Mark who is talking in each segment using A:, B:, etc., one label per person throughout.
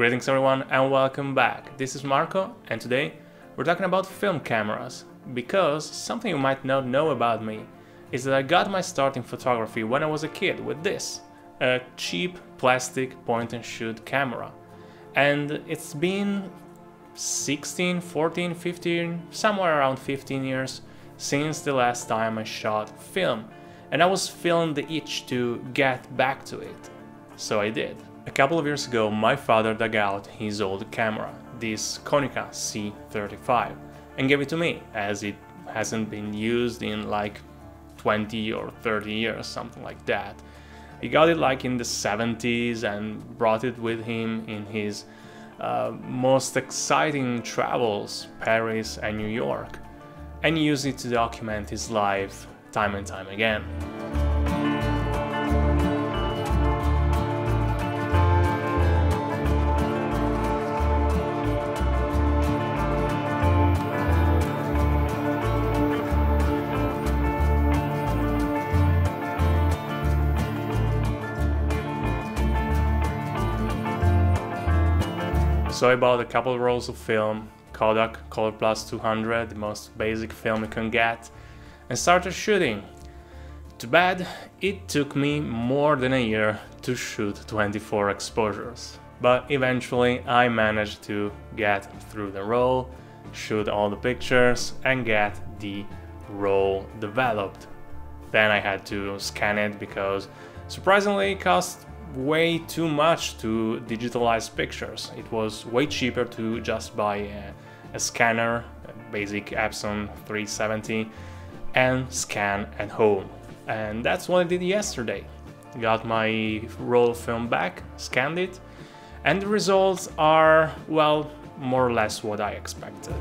A: Greetings everyone and welcome back. This is Marco and today we're talking about film cameras because something you might not know about me is that I got my start in photography when I was a kid with this, a cheap plastic point and shoot camera. And it's been 16, 14, 15, somewhere around 15 years since the last time I shot film, and I was feeling the itch to get back to it. So I did. A couple of years ago, my father dug out his old camera, this Konica C35, and gave it to me, as it hasn't been used in like 20 or 30 years, something like that. He got it like in the 70s and brought it with him in his most exciting travels, Paris and New York, and used it to document his life time and time again. So I bought a couple of rolls of film, Kodak Color Plus 200, the most basic film you can get, and started shooting. Too bad, it took me more than a year to shoot 24 exposures. But eventually I managed to get through the roll, shoot all the pictures and get the roll developed. Then I had to scan it because surprisingly it cost way too much to digitalize pictures. It was way cheaper to just buy a scanner, a basic Epson 370, and scan at home. And that's what I did yesterday. Got my roll of film back, scanned it, and the results are, well, more or less what I expected.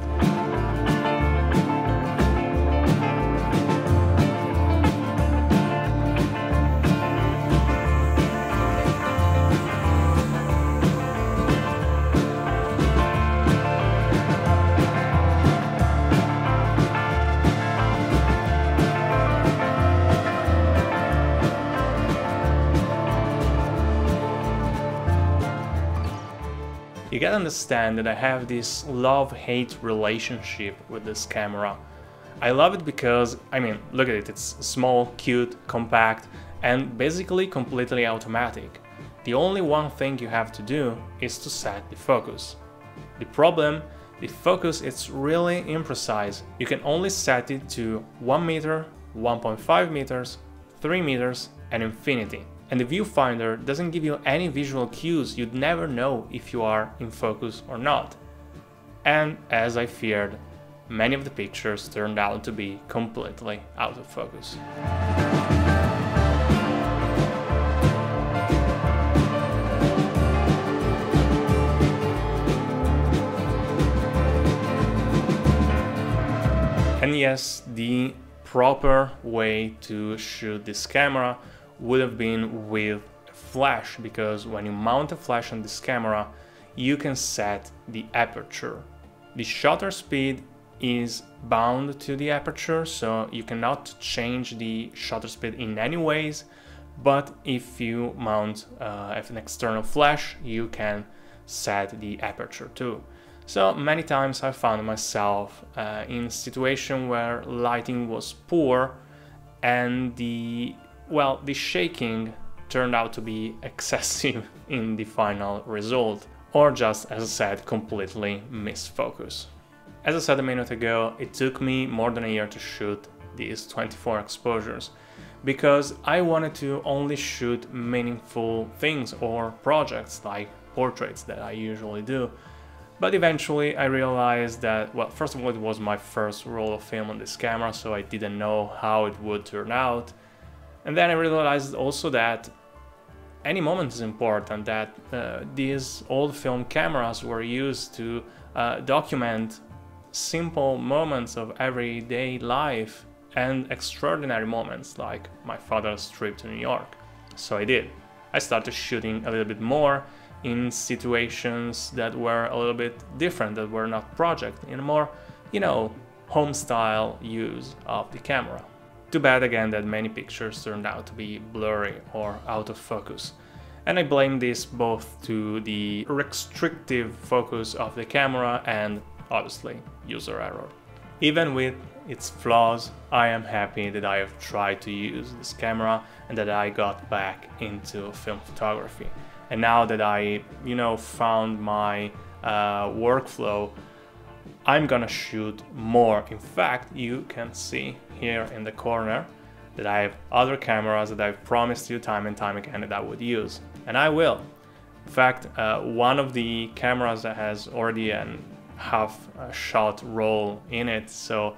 A: You gotta understand that I have this love-hate relationship with this camera. I love it because, I mean, look at it, it's small, cute, compact, and basically completely automatic. The only one thing you have to do is to set the focus. The problem, the focus is really imprecise. You can only set it to 1 meter, 1.5 meters, 3 meters, and infinity. And the viewfinder doesn't give you any visual cues. You'd never know if you are in focus or not. And as I feared, many of the pictures turned out to be completely out of focus. And yes, the proper way to shoot this camera would have been with a flash, because when you mount a flash on this camera, you can set the aperture. The shutter speed is bound to the aperture, so you cannot change the shutter speed in any ways, but if you mount an external flash, you can set the aperture too. So many times I found myself in a situation where lighting was poor and the shaking turned out to be excessive in the final result, or just, as I said, completely missed focus. As I said a minute ago, it took me more than a year to shoot these 24 exposures, because I wanted to only shoot meaningful things or projects like portraits that I usually do. But eventually I realized that, well, first of all, it was my first roll of film on this camera, so I didn't know how it would turn out. And then I realized also that any moment is important, that these old film cameras were used to document simple moments of everyday life and extraordinary moments like my father's trip to New York. So I did. I started shooting a little bit more in situations that were a little bit different, that were not project, in a more, home style use of the camera. Too bad again that many pictures turned out to be blurry or out of focus. And I blame this both to the restrictive focus of the camera and obviously user error. Even with its flaws, I am happy that I have tried to use this camera and that I got back into film photography. And now that I, found my workflow, I'm gonna shoot more. In fact, you can see here in the corner that I have other cameras that I've promised you time and time again that I would use. And I will. In fact, one of the cameras that has already a half shot roll in it, so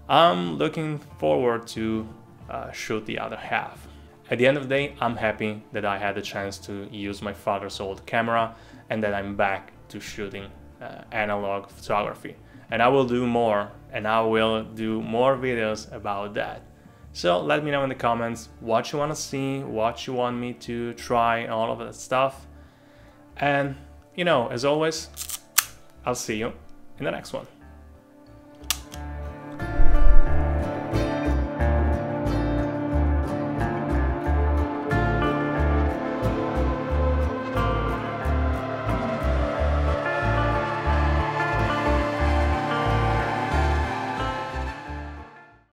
A: I'm looking forward to shoot the other half. At the end of the day, I'm happy that I had the chance to use my father's old camera and that I'm back to shooting analog photography. And I will do more, and I will do more videos about that. So let me know in the comments what you want to see, what you want me to try, and all of that stuff. And as always, I'll see you in the next one.